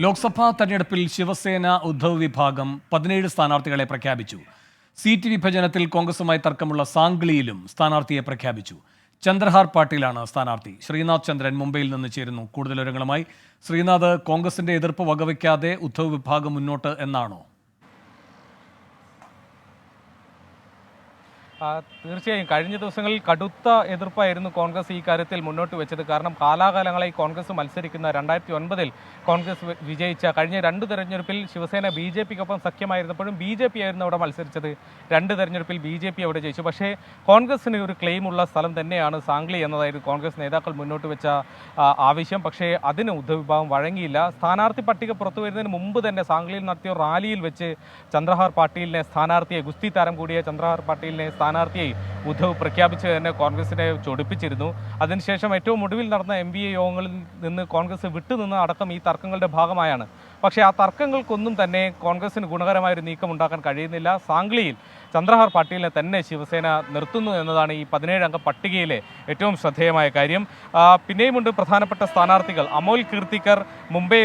ലോക്സഭാ തെരഞ്ഞെടുപ്പിൽ ശിവസേന ഉദ്ധവ് വിഭാഗം 17 സ്ഥാനാർത്ഥികളെ പ്രഖ്യാപിച്ചു. സീറ്റ് വിഭജനത്തിൽ കോൺഗ്രസുമായി തർക്കമുള്ള സാംഗ്ലിയിലും സ്ഥാനാർത്ഥിയെ പ്രഖ്യാപിച്ചു. ചന്ദ്രഹാർ പാട്ടീലാണ് സ്ഥാനാർത്ഥി. ശ്രീനാഥ് ചന്ദ്രൻ മുംബൈയിൽ നിന്ന് ചേരുന്നു. കൂടുതൽ വിവരങ്ങളുമായി. ശ്രീനാഥ്, കോൺഗ്രസിന്റെ എതിർപ്പ് വകവയ്ക്കാതെ ഉദ്ധവ് വിഭാഗം മുന്നോട്ട് എന്നാണോ? തീർച്ചയായും കഴിഞ്ഞ ദിവസങ്ങളിൽ കടുത്ത എതിർപ്പായിരുന്നു കോൺഗ്രസ് ഈ കാര്യത്തിൽ മുന്നോട്ട് വെച്ചത്. കാരണം കാലാകാലങ്ങളായി കോൺഗ്രസ് മത്സരിക്കുന്ന 2009 കോൺഗ്രസ് വിജയിച്ച കഴിഞ്ഞ 2 തെരഞ്ഞെടുപ്പിൽ ശിവസേന BJPക്കൊപ്പം സഖ്യമായിരുന്നപ്പോഴും BJP ആയിരുന്നു അവിടെ മത്സരിച്ചത്. 2 തെരഞ്ഞെടുപ്പിൽ BJP അവിടെ ജയിച്ചു. പക്ഷേ കോൺഗ്രസിന് ഒരു ക്ലെയിം ഉള്ള സ്ഥലം തന്നെയാണ് സാംഗ്ലി എന്നതായിരുന്നു കോൺഗ്രസ് നേതാക്കൾ മുന്നോട്ട് വെച്ച ആവശ്യം. പക്ഷേ അതിന് ഉദ്ധവ് വിഭാഗം വഴങ്ങിയില്ല. സ്ഥാനാർത്ഥി പട്ടിക പുറത്തു വരുന്നതിന് മുമ്പ് തന്നെ സാംഗ്ലിയിൽ നടത്തിയ റാലിയിൽ വെച്ച് ചന്ദ്രഹാർ പാട്ടീലിനെ സ്ഥാനാർത്ഥിയെ, ഗുസ്തി താരം കൂടിയ ചന്ദ്രഹാർ പാട്ടീലിനെ സ്ഥാനാർത്ഥിയെ ഉദ്ധവ് പ്രഖ്യാപിച്ച് തന്നെ കോൺഗ്രസിനെ ചൊടിപ്പിച്ചിരുന്നു. അതിനുശേഷം ഏറ്റവും ഒടുവിൽ നടന്ന MVA യോഗങ്ങളിൽ നിന്ന് കോൺഗ്രസ് വിട്ടുനിന്ന് അടക്കം ഈ തർക്കങ്ങളുടെ ഭാഗമായാണ്. പക്ഷേ ആ തർക്കങ്ങൾക്കൊന്നും തന്നെ കോൺഗ്രസിന് ഗുണകരമായൊരു നീക്കം ഉണ്ടാക്കാൻ കഴിയുന്നില്ല. സാംഗ്ലിയിൽ ചന്ദ്രഹാർ പാട്ടീലിനെ തന്നെ ശിവസേന നിർത്തുന്നു എന്നതാണ് ഈ 17 അംഗ പട്ടികയിലെ ഏറ്റവും ശ്രദ്ധേയമായ കാര്യം. പിന്നെയുമുണ്ട് പ്രധാനപ്പെട്ട സ്ഥാനാർത്ഥികൾ. അമോൽ കീർത്തിക്കർ, മുംബൈ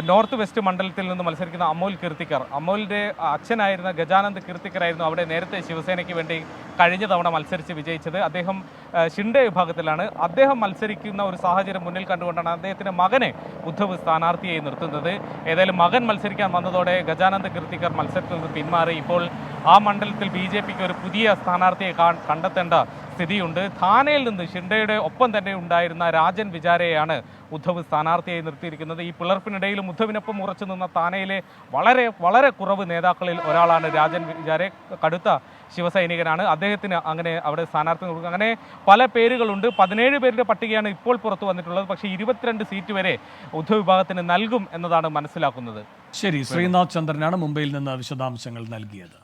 നോർത്ത് വെസ്റ്റ് മണ്ഡലത്തിൽ നിന്ന് മത്സരിക്കുന്ന അമോൽ കീർത്തിക്കർ. അമോലിൻ്റെ അച്ഛനായിരുന്ന ഗജാനന്ദ് കീർത്തിക്കറായിരുന്നു അവിടെ നേരത്തെ ശിവസേനയ്ക്ക് വേണ്ടി കഴിഞ്ഞ തവണ മത്സരിച്ച് വിജയിച്ചത്. അദ്ദേഹം ഷിൻഡെ വിഭാഗത്തിലാണ്. അദ്ദേഹം മത്സരിക്കുന്ന ഒരു സാഹചര്യം മുന്നിൽ കണ്ടുകൊണ്ടാണ് അദ്ദേഹത്തിൻ്റെ മകനെ ഉദ്ധവ് സ്ഥാനാർത്ഥിയായി നിർത്തുന്നത്. ഏതായാലും മകൻ മത്സരിക്കാൻ വന്നതോടെ ഗജാനന്ദ് കീർത്തിക്കർ മത്സരത്തിൽ നിന്ന് പിന്മാറി. ഇപ്പോൾ ആ മണ്ഡലത്തിൽ BJPക്ക് ഒരു പുതിയ സ്ഥാനാർത്ഥിയെ കണ്ടെത്തേണ്ട സ്ഥിതിയുണ്ട്. ഥാനയിൽ നിന്ന് ഷിൻഡെയുടെ ഒപ്പം തന്നെ ഉണ്ടായിരുന്ന രാജൻ വിചാരയെയാണ് ഉദ്ധവ് സ്ഥാനാർത്ഥിയായി നിർത്തിയിരിക്കുന്നത്. ഈ പിളർപ്പിനിടയിലും ഉദ്ധവിനൊപ്പം ഉറച്ചു നിന്ന ഥാനയിലെ വളരെ വളരെ കുറവ് നേതാക്കളിൽ ഒരാളാണ് രാജൻ വിചാരെ. കടുത്ത ശിവസൈനികനാണ്. അദ്ദേഹത്തിന് അങ്ങനെ അവിടെ സ്ഥാനാർത്ഥി കൊടുക്കുക. അങ്ങനെ പല പേരുകളുണ്ട്. 17 പേരുടെ പട്ടികയാണ് ഇപ്പോൾ പുറത്തു വന്നിട്ടുള്ളത്. പക്ഷേ 22 സീറ്റ് വരെ ഉദ്ധവ് വിഭാഗത്തിന് നൽകും എന്നതാണ് മനസ്സിലാക്കുന്നത്. ശരി, ശ്രീനാഥ് ചന്ദ്രനാണ് മുംബൈയിൽ നിന്ന് വിശദാംശങ്ങൾ നൽകിയത്.